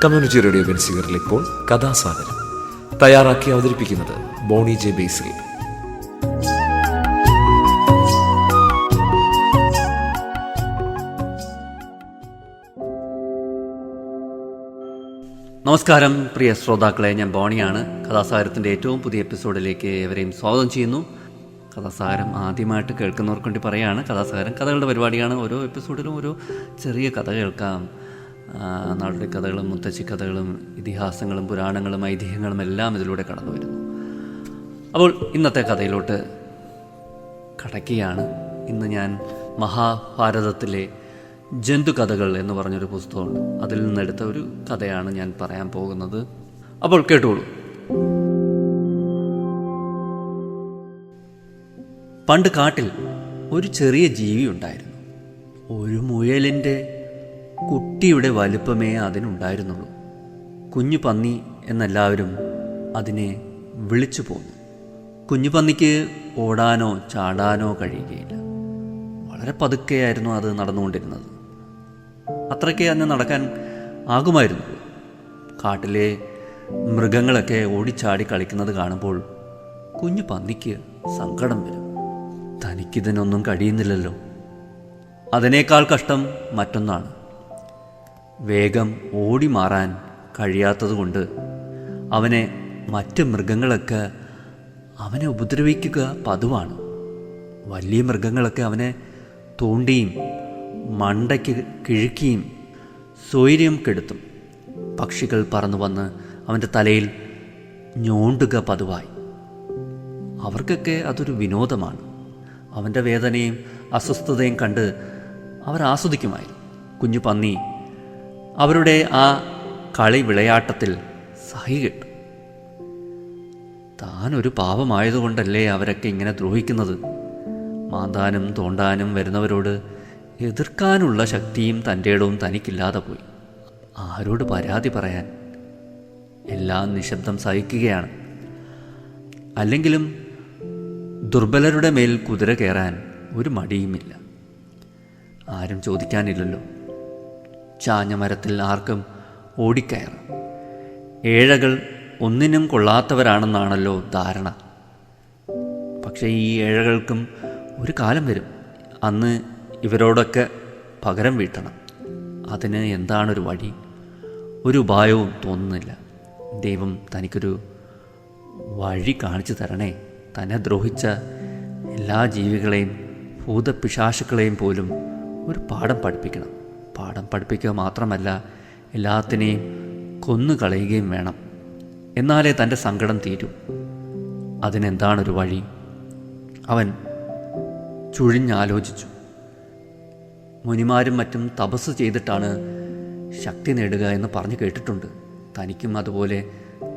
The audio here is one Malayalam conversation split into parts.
കമ്മ്യൂണിറ്റി റേഡിയോ ബെൻസിഗറിൽ ഇപ്പോൾ കഥാസാഗരം തയ്യാറാക്കി അവതരിപ്പിക്കുന്നത് ബോണി ജെ ബേസിൽ. നമസ്കാരം പ്രിയ ശ്രോതാക്കളെ, ഞാൻ ബോണിയാണ്. കഥാസാഗരത്തിൻ്റെ ഏറ്റവും പുതിയ എപ്പിസോഡിലേക്ക് ഏവരെയും സ്വാഗതം ചെയ്യുന്നു. കഥാസാഗരം ആദ്യമായിട്ട് കേൾക്കുന്നവർക്ക് വേണ്ടി പറയുകയാണ്, കഥാസാഗരം കഥകളുടെ പരിപാടിയാണ്. ഓരോ എപ്പിസോഡിലും ഓരോ ചെറിയ കഥ കേൾക്കാം. നാടോടി കഥകളും മുത്തശ്ശി കഥകളും ഇതിഹാസങ്ങളും പുരാണങ്ങളും ഐതിഹ്യങ്ങളും എല്ലാം ഇതിലൂടെ കടന്നു വരുന്നു. അപ്പോൾ ഇന്നത്തെ കഥയിലോട്ട് കടക്കുകയാണ്. ഇന്ന് ഞാൻ മഹാഭാരതത്തിലെ ജന്തുകഥകൾ എന്ന് പറഞ്ഞൊരു പുസ്തകമുണ്ട്, അതിൽ നിന്നെടുത്ത ഒരു കഥയാണ് ഞാൻ പറയാൻ പോകുന്നത്. അപ്പോൾ കേട്ടോളൂ. പണ്ട് കാട്ടിൽ ഒരു ചെറിയ ജീവി ഉണ്ടായിരുന്നു. ഒരു മുയലിൻ്റെ കുട്ടിയുടെ വലുപ്പമേ അതിനുണ്ടായിരുന്നുള്ളൂ. കുഞ്ഞു പന്നി എന്നെല്ലാവരും അതിനെ വിളിച്ചു പോന്നു. കുഞ്ഞു പന്നിക്ക് ഓടാനോ ചാടാനോ കഴിയുകയില്ല. വളരെ പതുക്കെയായിരുന്നു അത് നടന്നുകൊണ്ടിരുന്നത്. അത്രയ്ക്ക് അന്ന് നടക്കാൻ ആകുമായിരുന്നുള്ളൂ. കാട്ടിലെ മൃഗങ്ങളൊക്കെ ഓടിച്ചാടി കളിക്കുന്നത് കാണുമ്പോൾ കുഞ്ഞു പന്നിക്ക് സങ്കടം വരും. തനിക്കിതിനൊന്നും കഴിയുന്നില്ലല്ലോ. അതിനേക്കാൾ കഷ്ടം മറ്റൊന്നാണ്. വേഗം ഓടി മാറാൻ കഴിയാത്തതുകൊണ്ട് അവനെ മറ്റ് മൃഗങ്ങളൊക്കെ അവനെ ഉപദ്രവിക്കുക പതിവാണ്. വലിയ മൃഗങ്ങളൊക്കെ അവനെ തോണ്ടിയും മണ്ടയ്ക്ക് കിഴുക്കിയും സ്വൈര്യം കെടുത്തും. പക്ഷികൾ പറന്നു വന്ന് അവൻ്റെ തലയിൽ ഞോണ്ടുക പതിവായി. അവർക്കൊക്കെ അതൊരു വിനോദമാണ്. അവൻ്റെ വേദനയും അസ്വസ്ഥതയും കണ്ട് അവർ ആസ്വദിക്കുമായി. കുഞ്ഞു പന്നി അവരുടെ ആ കളി വിളയാട്ടത്തിൽ സഹികെട്ടു. താനൊരു പാവമായതുകൊണ്ടല്ലേ അവരൊക്കെ ഇങ്ങനെ ദ്രോഹിക്കുന്നത്. മാന്താനും തോണ്ടാനും വരുന്നവരോട് എതിർക്കാനുള്ള ശക്തിയും തൻ്റെ ഇടവും തനിക്കില്ലാതെ പോയി. ആരോട് പരാതി പറയാൻ? എല്ലാം നിശബ്ദം സഹിക്കുകയാണ്. അല്ലെങ്കിലും ദുർബലരുടെ മേൽ കുതിര കയറാൻ ഒരു മടിയുമില്ല. ആരും ചോദിക്കാനില്ലല്ലോ. ചാഞ്ഞ മരത്തിൽ ആർക്കും ഓടിക്കയറാം. ഏഴകൾ ഒന്നിനും കൊള്ളാത്തവരാണെന്നാണല്ലോ ധാരണ. പക്ഷേ ഈ ഏഴകൾക്കും ഒരു കാലം വരും. അന്ന് ഇവരോടൊക്കെ പകരം വീട്ടണം. അതിന് എന്താണൊരു വഴി? ഒരു ഉപായവും തോന്നുന്നില്ല. ദൈവം തനിക്കൊരു വഴി കാണിച്ചു തരണേ. തന്നെ ദ്രോഹിച്ച എല്ലാ ജീവികളെയും ഭൂതപിശാചുക്കളെയും പോലും ഒരു പാഠം പഠിപ്പിക്കണം. പാഠം പഠിപ്പിക്കുക മാത്രമല്ല, എല്ലാത്തിനെയും കൊന്നുകളയുകയും വേണം. എന്നാലേ തൻ്റെ സങ്കടം തീരൂ. അതിനെന്താണൊരു വഴി? അവൻ ചുഴിഞ്ഞാലോചിച്ചു. മുനിമാരും മറ്റും തപസ് ചെയ്തിട്ടാണ് ശക്തി നേടുക എന്ന് പറഞ്ഞു കേട്ടിട്ടുണ്ട്. തനിക്കും അതുപോലെ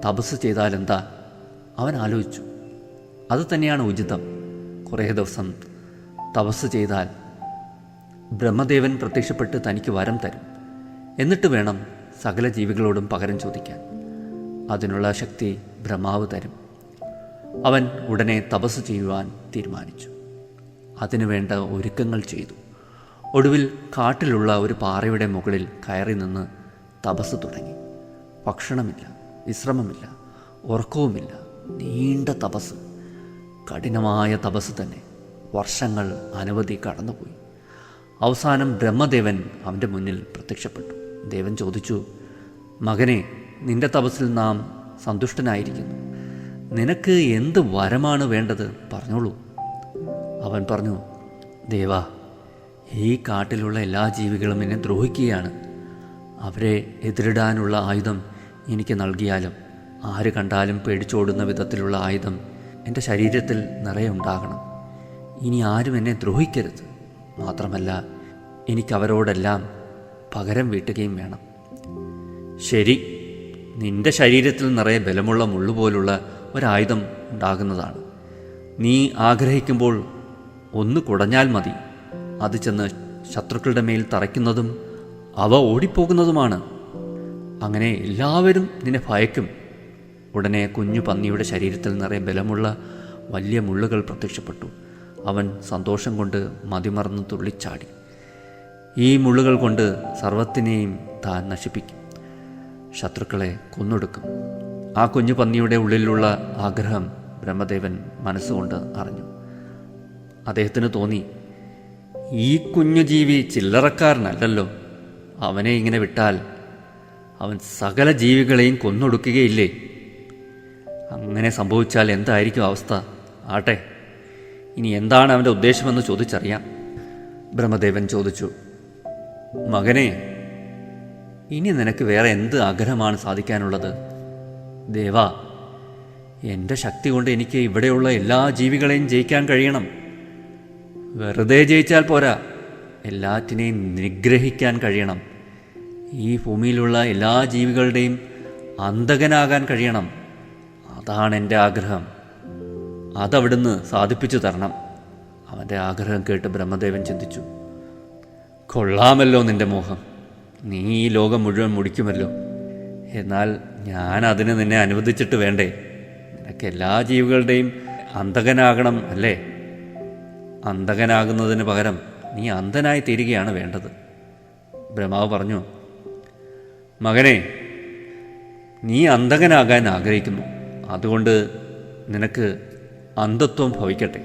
തപസ് ചെയ്താലെന്താ? അവൻ ആലോചിച്ചു. അത് തന്നെയാണ് ഉചിതം. കുറേ ദിവസം തപസ് ചെയ്താൽ ബ്രഹ്മദേവൻ പ്രത്യക്ഷപ്പെട്ട് തനിക്ക് വരം തരും. എന്നിട്ട് വേണം സകല ജീവികളോടും പകരം ചോദിക്കാൻ. അതിനുള്ള ശക്തി ബ്രഹ്മാവ് തരും. അവൻ ഉടനെ തപസ് ചെയ്യുവാൻ തീരുമാനിച്ചു. അതിനുവേണ്ട ഒരുക്കങ്ങൾ ചെയ്തു. ഒടുവിൽ കാട്ടിലുള്ള ഒരു പാറയുടെ മുകളിൽ കയറി നിന്ന് തപസ് തുടങ്ങി. ഭക്ഷണമില്ല, വിശ്രമമില്ല, ഉറക്കവുമില്ല. നീണ്ട തപസ്, കഠിനമായ തപസ് തന്നെ. വർഷങ്ങൾ അനവധി കടന്നുപോയി. അവസാനം ബ്രഹ്മദേവൻ അവൻ്റെ മുന്നിൽ പ്രത്യക്ഷപ്പെട്ടു. ദേവൻ ചോദിച്ചു, മകനെ, നിന്റെ തപസ്സിൽ നാം സന്തുഷ്ടനായിരിക്കുന്നു. നിനക്ക് എന്ത് വരമാണ് വേണ്ടത്? പറഞ്ഞോളൂ. അവൻ പറഞ്ഞു, ദേവാ, ഈ കാട്ടിലുള്ള എല്ലാ ജീവികളും എന്നെ ദ്രോഹിക്കുകയാണ്. അവരെ എതിരിടാനുള്ള ആയുധം എനിക്ക് നൽകിയാലും ആര് കണ്ടാലും പേടിച്ചോടുന്ന വിധത്തിലുള്ള ആയുധം എൻ്റെ ശരീരത്തിൽ നിറയെ ഉണ്ടാകണം. ഇനി ആരും എന്നെ ദ്രോഹിക്കരുത്. മാത്രമല്ല, എനിക്കവരോടെല്ലാം പകരം വീട്ടുകയും വേണം. ശരി, നിന്റെ ശരീരത്തിൽ നിറയെ ബലമുള്ള മുള്ളുപോലുള്ള ഒരായുധം ഉണ്ടാകുന്നതാണ്. നീ ആഗ്രഹിക്കുമ്പോൾ ഒന്ന് കുടഞ്ഞാൽ മതി. അത് ചെന്ന് ശത്രുക്കളുടെ മേൽ തറയ്ക്കുന്നതും അവ ഓടിപ്പോകുന്നതുമാണ്. അങ്ങനെ എല്ലാവരും നിന്നെ ഭയക്കും. ഉടനെ കുഞ്ഞു പന്നിയുടെ ശരീരത്തിൽ നിറയെ ബലമുള്ള വലിയ മുള്ളുകൾ പ്രത്യക്ഷപ്പെട്ടു. അവൻ സന്തോഷം കൊണ്ട് മതിമറന്ന് തുള്ളിച്ചാടി. ഈ മുള്ളുകൾ കൊണ്ട് സർവത്തിനെയും താൻ നശിപ്പിക്കും, ശത്രുക്കളെ കൊന്നൊടുക്കും. ആ കുഞ്ഞു പന്നിയുടെ ഉള്ളിലുള്ള ആഗ്രഹം ബ്രഹ്മദേവൻ മനസ്സുകൊണ്ട് അറിഞ്ഞു. അദ്ദേഹത്തിന് തോന്നി, ഈ കുഞ്ഞു ജീവി ചില്ലറക്കാരനല്ലല്ലോ. അവനെ ഇങ്ങനെ വിട്ടാൽ അവൻ സകല ജീവികളെയും കൊന്നൊടുക്കുകയില്ലേ? അങ്ങനെ സംഭവിച്ചാൽ എന്തായിരിക്കും അവസ്ഥ? ആട്ടെ, ഇനി എന്താണ് അവൻ്റെ ഉദ്ദേശമെന്ന് ചോദിച്ചറിയാം. ബ്രഹ്മദേവൻ ചോദിച്ചു, മകനെ, ഇനി നിനക്ക് വേറെ എന്ത് ആഗ്രഹമാണ് സാധിക്കാനുള്ളത്? ദേവാ, എൻ്റെ ശക്തി കൊണ്ട് എനിക്ക് ഇവിടെയുള്ള എല്ലാ ജീവികളെയും ജയിക്കാൻ കഴിയണം. വെറുതെ ജയിച്ചാൽ പോരാ, എല്ലാറ്റിനെയും നിഗ്രഹിക്കാൻ കഴിയണം. ഈ ഭൂമിയിലുള്ള എല്ലാ ജീവികളുടെയും അന്തകനാകാൻ കഴിയണം. അതാണ് എൻ്റെ ആഗ്രഹം. അതവിടുന്ന് സാധിപ്പിച്ചു തരണം. അവൻ്റെ ആഗ്രഹം കേട്ട് ബ്രഹ്മദേവൻ ചിന്തിച്ചു, കൊള്ളാമല്ലോ നിൻ്റെ മോഹം. നീ ഈ ലോകം മുഴുവൻ മുടിക്കുമല്ലോ. എന്നാൽ ഞാൻ അതിന് നിന്നെ അനുവദിച്ചിട്ട് വേണ്ടേ? നിനക്ക് എല്ലാ ജീവികളുടെയും അന്തകനാകണം അല്ലേ? അന്തകനാകുന്നതിന് പകരം നീ അന്ധനായി തീരുകയാണ് വേണ്ടത്. ബ്രഹ്മാവ് പറഞ്ഞു, മകനെ, നീ അന്ധകനാകാൻ ആഗ്രഹിക്കുന്നു. അതുകൊണ്ട് നിനക്ക് അന്ധത്വം ഭവിക്കട്ടെ.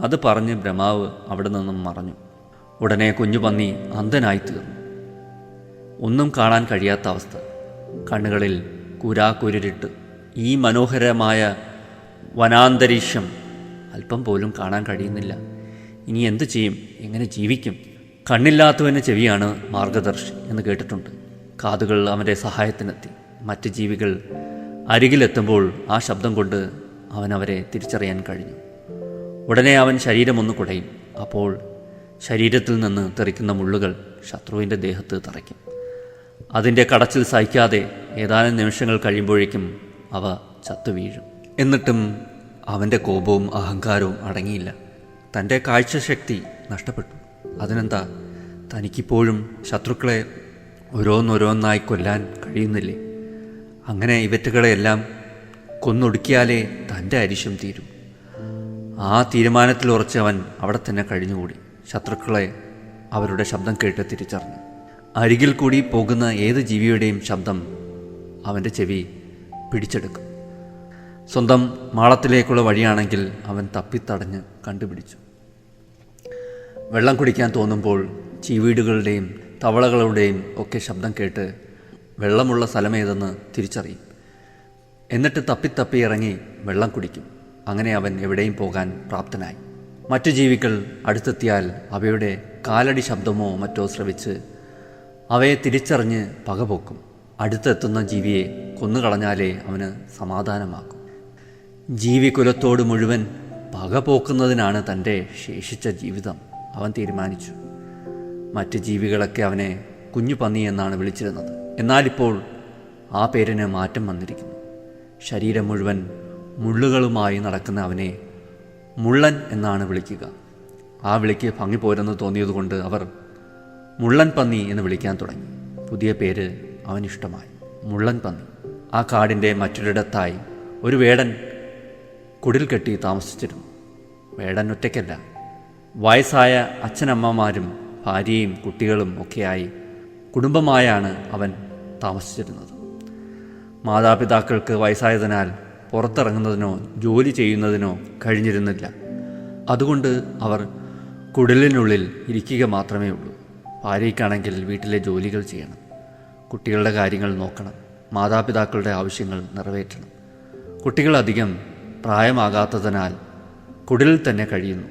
അത് പറഞ്ഞ് ബ്രഹ്മാവ് അവിടെ നിന്നും മറഞ്ഞു. ഉടനെ കുഞ്ഞുപന്നി അന്ധനായിത്തീർന്നു. ഒന്നും കാണാൻ കഴിയാത്ത അവസ്ഥ. കണ്ണുകളിൽ കുരാക്കുരുട്ട്. ഈ മനോഹരമായ വനാന്തരീക്ഷം അല്പം പോലും കാണാൻ കഴിയുന്നില്ല. ഇനി എന്തു ചെയ്യും? എങ്ങനെ ജീവിക്കും? കണ്ണില്ലാത്തവന് ചെവിയാണ് മാർഗദർശി എന്ന് കേട്ടിട്ടുണ്ട്. കാതുകൾ അവൻ്റെ സഹായത്തിനെത്തി. മറ്റ് ജീവികൾ അരികിലെത്തുമ്പോൾ ആ ശബ്ദം കൊണ്ട് അവനവരെ തിരിച്ചറിയാൻ കഴിഞ്ഞു. ഉടനെ അവൻ ശരീരമൊന്ന് കുടയും. അപ്പോൾ ശരീരത്തിൽ നിന്ന് തെറിക്കുന്ന മുള്ളുകൾ ശത്രുവിൻ്റെ ദേഹത്ത് തറയ്ക്കും. അതിൻ്റെ കടച്ചിൽ സഹിക്കാതെ ഏതാനും നിമിഷങ്ങൾ കഴിയുമ്പോഴേക്കും അവ ചത്തു വീഴും. എന്നിട്ടും അവൻ്റെ കോപവും അഹങ്കാരവും അടങ്ങിയില്ല. തൻ്റെ കാഴ്ചശക്തി നഷ്ടപ്പെട്ടു. അതിനെന്താ, തനിക്കിപ്പോഴും ശത്രുക്കളെ ഓരോന്നോരോന്നായി കൊല്ലാൻ കഴിയുന്നില്ലേ? അങ്ങനെ ഇവറ്റുകളെയെല്ലാം കൊന്നൊടുക്കിയാലേ തൻ്റെ അരിശം തീരൂ. ആ തീരുമാനത്തിൽ ഉറച്ച് അവൻ അവിടെ തന്നെ കഴിഞ്ഞുകൂടി. ശത്രുക്കളെ അവരുടെ ശബ്ദം കേട്ട് തിരിച്ചറിഞ്ഞു. അരികിൽ കൂടി പോകുന്ന ഏത് ജീവിയുടെയും ശബ്ദം അവൻ്റെ ചെവി പിടിച്ചെടുക്കും. സ്വന്തം മാളത്തിലേക്കുള്ള വഴിയാണെങ്കിൽ അവൻ തപ്പിത്തടഞ്ഞ് കണ്ടുപിടിച്ചു. വെള്ളം കുടിക്കാൻ തോന്നുമ്പോൾ ചീവീടുകളുടെയും തവളകളുടെയും ഒക്കെ ശബ്ദം കേട്ട് വെള്ളമുള്ള സ്ഥലമേതെന്ന് തിരിച്ചറിയും. എന്നിട്ട് തപ്പി ഇറങ്ങി വെള്ളം കുടിക്കും. അങ്ങനെ അവൻ എവിടെയും പോകാൻ പ്രാപ്തനായി. മറ്റു ജീവികൾ അടുത്തെത്തിയാൽ അവയുടെ കാലടി ശബ്ദമോ മറ്റോ ശ്രവിച്ച് അവയെ തിരിച്ചറിഞ്ഞ് പകപോക്കും. അടുത്തെത്തുന്ന ജീവിയെ കൊന്നുകളഞ്ഞാലേ അവന് സമാധാനമാക്കും. ജീവികുലത്തോട് മുഴുവൻ പകപോക്കുന്നതിനാണ് തൻ്റെ ശേഷിച്ച ജീവിതം അവൻ തീരുമാനിച്ചു. മറ്റ് ജീവികളൊക്കെ അവനെ കുഞ്ഞു പന്നി എന്നാണ് വിളിച്ചിരുന്നത്. എന്നാലിപ്പോൾ ആ പേരിന് മാറ്റം വന്നിരിക്കുന്നു. ശരീരം മുഴുവൻ മുള്ളുകളുമായി നടക്കുന്ന അവനെ മുള്ളൻ എന്നാണ് വിളിക്കുക. ആ വിളിക്ക് ഭംഗി പോരെന്ന് തോന്നിയതുകൊണ്ട് അവർ മുള്ളൻ പന്നി എന്ന് വിളിക്കാൻ തുടങ്ങി. പുതിയ പേര് അവനിഷ്ടമായി, മുള്ളൻ പന്നി. ആ കാടിൻ്റെ മറ്റൊരിടത്തായി ഒരു വേടൻ കുടിൽ കെട്ടി താമസിച്ചിരുന്നു. വേടൻ ഒറ്റയ്ക്കല്ല, വയസ്സായ അച്ഛനമ്മമാരും ഭാര്യയും കുട്ടികളും ഒക്കെയായി കുടുംബമായാണ് അവൻ താമസിച്ചിരുന്നത്. മാതാപിതാക്കൾക്ക് വയസ്സായതിനാൽ പുറത്തിറങ്ങുന്നതിനോ ജോലി ചെയ്യുന്നതിനോ കഴിഞ്ഞിരുന്നില്ല. അതുകൊണ്ട് അവർ കുടിലിനുള്ളിൽ ഇരിക്കുക മാത്രമേ ഉള്ളൂ. ഭാര്യയ്ക്കാണെങ്കിൽ വീട്ടിലെ ജോലികൾ ചെയ്യണം, കുട്ടികളുടെ കാര്യങ്ങൾ നോക്കണം, മാതാപിതാക്കളുടെ ആവശ്യങ്ങൾ നിറവേറ്റണം. കുട്ടികളധികം പ്രായമാകാത്തതിനാൽ കുടിലിൽ തന്നെ കഴിയുന്നു.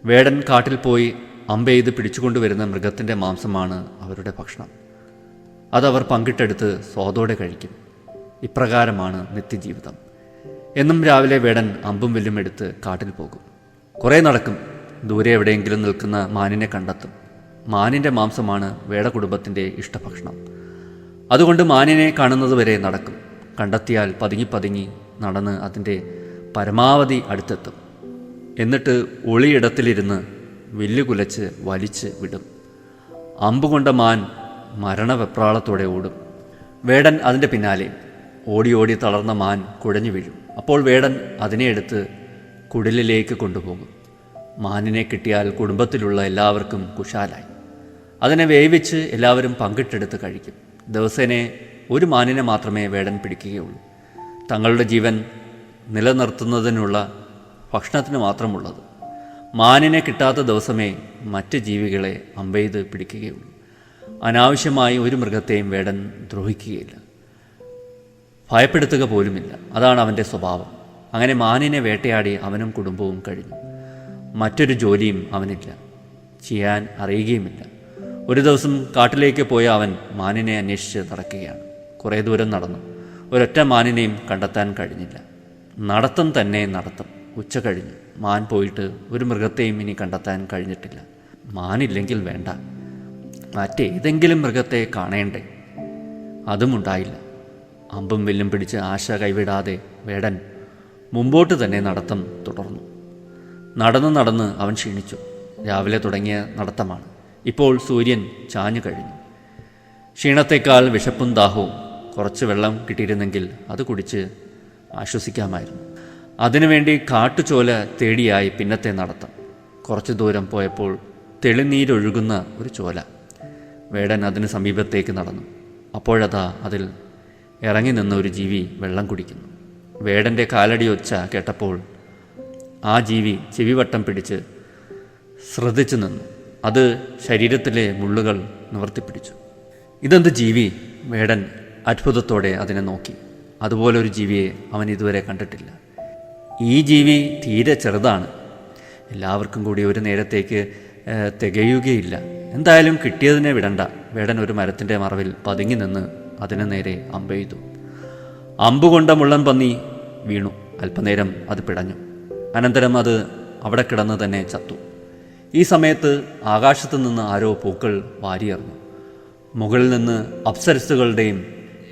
വേടൻ കാട്ടിൽ പോയി അമ്പെയ്ത് പിടിച്ചുകൊണ്ടുവരുന്ന മൃഗത്തിൻ്റെ മാംസമാണ് അവരുടെ ഭക്ഷണം. അതവർ പങ്കിട്ടെടുത്ത് സ്വാദോടെ കഴിക്കും. ഇപ്രകാരമാണ് നിത്യജീവിതം. എന്നും രാവിലെ വേടൻ അമ്പും വില്ലും എടുത്ത് കാട്ടിൽ പോകും. കുറേ നടക്കും. ദൂരെ എവിടെയെങ്കിലും നിൽക്കുന്ന മാനിനെ കണ്ടെത്തും. മാനിൻ്റെ മാംസമാണ് വേട കുടുംബത്തിൻ്റെ ഇഷ്ടഭക്ഷണം. അതുകൊണ്ട് മാനിനെ കാണുന്നതുവരെ നടക്കും. കണ്ടെത്തിയാൽ പതുങ്ങി നടന്ന് അതിൻ്റെ പരമാവധി അടുത്തെത്തും. എന്നിട്ട് ഒളിയിടത്തിലിരുന്ന് വില്ല് കുലച്ച് വലിച്ച് വിടും. അമ്പുകൊണ്ട മാൻ മരണവെപ്രാളത്തോടെ ഓടും. വേടൻ അതിൻ്റെ പിന്നാലെ. ഓടി തളർന്ന മാൻ കുഴഞ്ഞു വീഴും. അപ്പോൾ വേടൻ അതിനെ എടുത്ത് കുടിലിലേക്ക് കൊണ്ടുപോകും. മാനിനെ കിട്ടിയാൽ കുടുംബത്തിലുള്ള എല്ലാവർക്കും കുശാലായി. അതിനെ വേവിച്ച് എല്ലാവരും പങ്കിട്ടെടുത്ത് കഴിക്കും. ദിവസേന ഒരു മാനിനെ മാത്രമേ വേടൻ പിടിക്കുകയുള്ളൂ. തങ്ങളുടെ ജീവൻ നിലനിർത്തുന്നതിനുള്ള ഭക്ഷണത്തിന് മാത്രമുള്ളത്. മാനിനെ കിട്ടാത്ത ദിവസമേ മറ്റ് ജീവികളെ അമ്പെയ്ത് പിടിക്കുകയുള്ളൂ. അനാവശ്യമായി ഒരു മൃഗത്തെയും വേടൻ ദ്രോഹിക്കുകയില്ല, ഭയപ്പെടുത്തുക പോലുമില്ല. അതാണ് അവൻ്റെ സ്വഭാവം. അങ്ങനെ മാനിനെ വേട്ടയാടി അവനും കുടുംബവും കഴിഞ്ഞു. മറ്റൊരു ജോലിയും അവനില്ല, ചെയ്യാൻ അറിയുകയുമില്ല. ഒരു ദിവസം കാട്ടിലേക്ക് പോയ അവൻ മാനിനെ അന്വേഷിച്ച് നടക്കുകയാണ്. കുറേ ദൂരം നടന്നു. ഒരൊറ്റ മാനിനെയും കണ്ടെത്താൻ കഴിഞ്ഞില്ല. നടത്തം തന്നെ നടത്തം. ഉച്ച കഴിഞ്ഞു. മാൻ പോയിട്ട് ഒരു മൃഗത്തെയും ഇനി കണ്ടെത്താൻ കഴിഞ്ഞിട്ടില്ല. മാനില്ലെങ്കിൽ വേണ്ട, മറ്റേതെങ്കിലും മൃഗത്തെ കാണേണ്ടേ? അതും ഉണ്ടായില്ല. അമ്പും വില്ലും പിടിച്ച് ആശ കൈവിടാതെ വേടൻ മുമ്പോട്ട് തന്നെ നടത്തം തുടർന്നു. നടന്ന് അവൻ ക്ഷീണിച്ചു. രാവിലെ തുടങ്ങിയ നടത്തമാണ്. ഇപ്പോൾ സൂര്യൻ ചാഞ്ഞു കഴിഞ്ഞു. ക്ഷീണത്തേക്കാൾ വിശപ്പും ദാഹവും. കുറച്ച് വെള്ളം കിട്ടിയിരുന്നെങ്കിൽ അത് കുടിച്ച് ആശ്വസിക്കാമായിരുന്നു. അതിനുവേണ്ടി കാട്ടുചോല തേടിയായി പിന്നത്തെ നടത്തം. കുറച്ച് ദൂരം പോയപ്പോൾ തെളിനീരൊഴുകുന്ന ഒരു ചോല. വേടൻ അതിന് സമീപത്തേക്ക് നടന്നു. അപ്പോഴതാ അതിൽ ഇറങ്ങി നിന്ന ഒരു ജീവി വെള്ളം കുടിക്കുന്നു. വേടൻ്റെ കാലടി ഒച്ച കേട്ടപ്പോൾ ആ ജീവി ചെവിവട്ടം പിടിച്ച് ശ്രദ്ധിച്ചു നിന്നു. അത് ശരീരത്തിലെ മുള്ളുകൾ നിവർത്തിപ്പിടിച്ചു. ഇതെന്ത് ജീവി? വേടൻ അത്ഭുതത്തോടെ അതിനെ നോക്കി. അതുപോലൊരു ജീവിയെ അവൻ ഇതുവരെ കണ്ടിട്ടില്ല. ഈ ജീവി തീരെ ചെറുതാണ്. എല്ലാവർക്കും കൂടി ഒരു നേരത്തേക്ക് തികയുകയില്ല. എന്തായാലും കിട്ടിയതിനെ വിടണ്ട. വേടൻ ഒരു മരത്തിൻ്റെ മറവിൽ പതുങ്ങി നിന്ന് അതിനു നേരെ അമ്പെയ്തു. അമ്പുകൊണ്ട മുള്ളൻ പന്നി വീണു. അല്പനേരം അത് പിടഞ്ഞു. അനന്തരം അത് അവിടെ കിടന്ന് തന്നെ ചത്തു. ഈ സമയത്ത് ആകാശത്തു നിന്ന് ആരോ പൂക്കൾ വാരിയെറിഞ്ഞു. മുകളിൽ നിന്ന് അപ്സരസ്സുകളുടെയും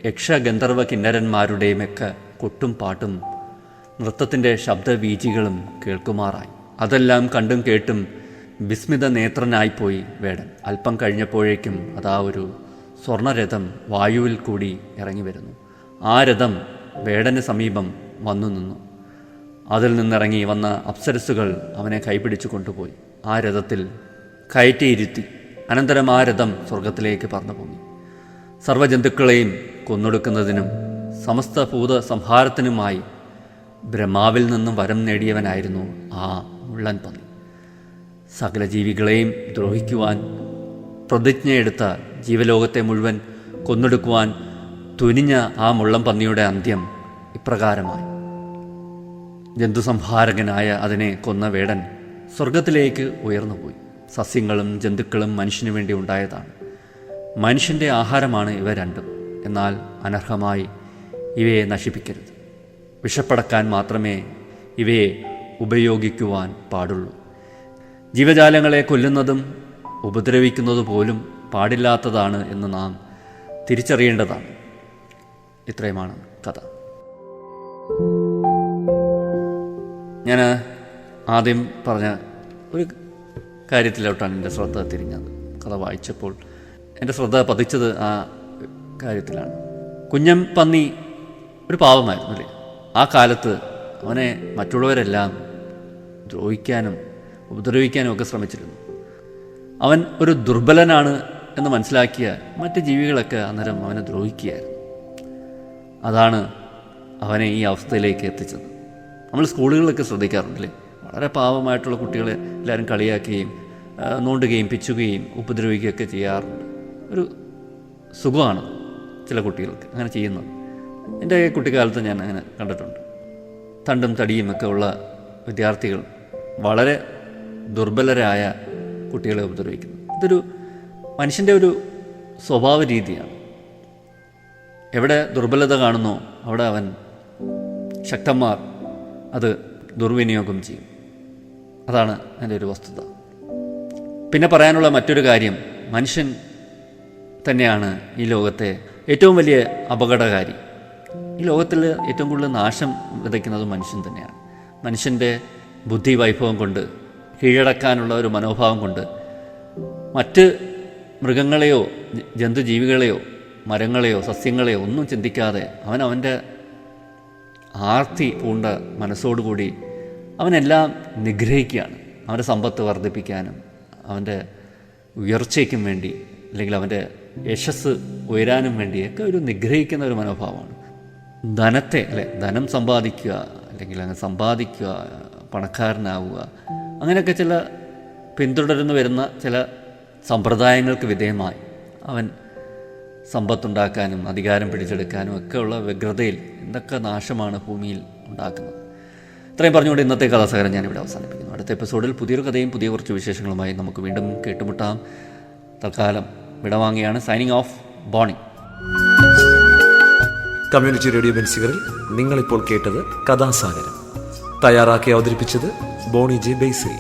യക്ഷഗന്ധർവ കിന്നരന്മാരുടെയുമൊക്കെ കൊട്ടും പാട്ടും നൃത്തത്തിൻ്റെ ശബ്ദവീചികളും കേൾക്കുമാറായി. അതെല്ലാം കണ്ടും കേട്ടും വിസ്മിത നേത്രനായിപ്പോയി വേടൻ. അല്പം കഴിഞ്ഞപ്പോഴേക്കും അതാ ഒരു സ്വർണരഥം വായുവിൽ കൂടി ഇറങ്ങി വരുന്നു. ആ രഥം വേടന് സമീപം വന്നു നിന്നു. അതിൽ നിന്നിറങ്ങി വന്ന അപ്സരസ്സുകൾ അവനെ കൈപിടിച്ചു കൊണ്ടുപോയി. ആ രഥത്തിൽ കയറ്റിയിരുത്തി. അനന്തരം ആ രഥം സ്വർഗത്തിലേക്ക് പറന്നു പോയി. സർവ്വജന്തുക്കളെയും കൊന്നൊടുക്കുന്നതിനും സമസ്ത ഭൂത സംഹാരത്തിനുമായി ബ്രഹ്മാവിൽ നിന്നും വരം നേടിയവനായിരുന്നു ആ മുള്ളൻ പന്നി. സകല ജീവികളെയും ദ്രോഹിക്കുവാൻ പ്രതിജ്ഞയെടുത്ത, ജീവലോകത്തെ മുഴുവൻ കൊന്നൊടുക്കുവാൻ തുനിഞ്ഞ ആ മുള്ളൻ പന്നിയുടെ അന്ത്യം ഇപ്രകാരമായി. ജന്തുസംഹാരകനായ അതിനെ കൊന്ന വേടൻ സ്വർഗത്തിലേക്ക് ഉയർന്നുപോയി. സസ്യങ്ങളും ജന്തുക്കളും മനുഷ്യന് വേണ്ടി ഉണ്ടായതാണ്. മനുഷ്യൻ്റെ ആഹാരമാണ് ഇവ രണ്ടും. എന്നാൽ അനർഹമായി ഇവയെ നശിപ്പിക്കരുത്. വിഷപ്പടക്കാൻ മാത്രമേ ഇവയെ ഉപയോഗിക്കുവാൻ പാടുള്ളൂ. ജീവജാലങ്ങളെ കൊല്ലുന്നതും ഉപദ്രവിക്കുന്നത് പോലും പാടില്ലാത്തതാണ് എന്ന് നാം തിരിച്ചറിയേണ്ടതാണ്. ഇത്രയുമാണ് കഥ. ഞാൻ ആദ്യം പറഞ്ഞ ഒരു കാര്യത്തിലോട്ടാണ് എൻ്റെ ശ്രദ്ധ തിരിഞ്ഞത്. കഥ വായിച്ചപ്പോൾ എൻ്റെ ശ്രദ്ധ പതിച്ചത് ആ കാര്യത്തിലാണ്. കുഞ്ഞൻ പന്നി ഒരു പാവമായിരുന്നു അല്ലേ? ആ കാലത്ത് അവനെ മറ്റുള്ളവരെല്ലാം ദ്രോഹിക്കാനും ഉപദ്രവിക്കാനും ഒക്കെ ശ്രമിച്ചിരുന്നു. അവൻ ഒരു ദുർബലനാണ് എന്ന് മനസ്സിലാക്കിയ മറ്റ് ജീവികളൊക്കെ അന്നേരം അവനെ ദ്രോഹിക്കുകയായിരുന്നു. അതാണ് അവനെ ഈ അവസ്ഥയിലേക്ക് എത്തിച്ചത്. നമ്മൾ സ്കൂളുകളിലൊക്കെ ശ്രദ്ധിക്കാറുണ്ടല്ലേ? വളരെ പാവമായിട്ടുള്ള കുട്ടികളെ എല്ലാവരും കളിയാക്കുകയും നോണ്ടുകയും പിച്ചുകയും ഉപദ്രവിക്കുകയൊക്കെ ചെയ്യാറുണ്ട്. ഒരു സുഖമാണ് ചില കുട്ടികൾക്ക് അങ്ങനെ ചെയ്യുന്നത്. എൻ്റെ കുട്ടിക്കാലത്ത് ഞാൻ അങ്ങനെ കണ്ടിട്ടുണ്ട്. തണ്ടും തടിയും ഒക്കെ ഉള്ള വിദ്യാർത്ഥികൾ വളരെ ദുർബലരായ കുട്ടികളെ ഉപദ്രവിക്കുന്നു. ഇതൊരു മനുഷ്യൻ്റെ ഒരു സ്വഭാവ രീതിയാണ്. എവിടെ ദുർബലത കാണുന്നോ അവിടെ അവൻ ശക്തന്മാർ അത് ദുർവിനിയോഗം ചെയ്യും. അതാണ് എൻ്റെ ഒരു വസ്തുത. പിന്നെ പറയാനുള്ള മറ്റൊരു കാര്യം, മനുഷ്യൻ തന്നെയാണ് ഈ ലോകത്തെ ഏറ്റവും വലിയ അപകടകാരി. ഈ ലോകത്തിൽ ഏറ്റവും കൂടുതൽ നാശം വിതയ്ക്കുന്നത് മനുഷ്യൻ തന്നെയാണ്. മനുഷ്യൻ്റെ ബുദ്ധി വൈഭവം കൊണ്ട്, കീഴടക്കാനുള്ള ഒരു മനോഭാവം കൊണ്ട് മറ്റ് മൃഗങ്ങളെയോ ജന്തുജീവികളെയോ മരങ്ങളെയോ സസ്യങ്ങളെയോ ഒന്നും ചിന്തിക്കാതെ അവൻ്റെ ആർത്തി പൂണ്ട മനസ്സോടുകൂടി അവനെല്ലാം നിഗ്രഹിക്കുകയാണ്. അവൻ്റെ സമ്പത്ത് വർദ്ധിപ്പിക്കാനും അവൻ്റെ ഉയർച്ചയ്ക്കും വേണ്ടി അല്ലെങ്കിൽ അവൻ്റെ യശസ് ഉയരാനും വേണ്ടിയൊക്കെ ഒരു നിഗ്രഹിക്കുന്ന ഒരു മനോഭാവമാണ്. ധനത്തെ ധനം സമ്പാദിക്കുക അല്ലെങ്കിൽ അങ്ങ് സമ്പാദിക്കുക, പണക്കാരനാവുക, അങ്ങനെയൊക്കെ ചില പിന്തുടർന്നു വരുന്ന ചില സമ്പ്രദായങ്ങൾക്ക് വിധേയമായി അവൻ സമ്പത്തുണ്ടാക്കാനും അധികാരം പിടിച്ചെടുക്കാനും ഒക്കെയുള്ള വ്യഗ്രതയിൽ എന്തൊക്കെ നാശമാണ് ഭൂമിയിൽ ഉണ്ടാക്കുന്നത്. ഇത്രയും പറഞ്ഞുകൊണ്ട് ഇന്നത്തെ കഥാസാഗരം ഞാനിവിടെ അവസാനിപ്പിക്കുന്നു. അടുത്ത എപ്പിസോഡിൽ പുതിയൊരു കഥയും പുതിയ കുറച്ച് വിശേഷങ്ങളുമായി നമുക്ക് വീണ്ടും കേട്ടുമുട്ടാം. തൽക്കാലം വിടവാങ്ങിയാണ്. Signing off, Boni. Community radio ബെൻസിഗറിൽ നിങ്ങളിപ്പോൾ കേട്ടത് കഥാസാഗരം. തയ്യാറാക്കി അവതരിപ്പിച്ചത് ബോണി ജെ ബേസിൽ.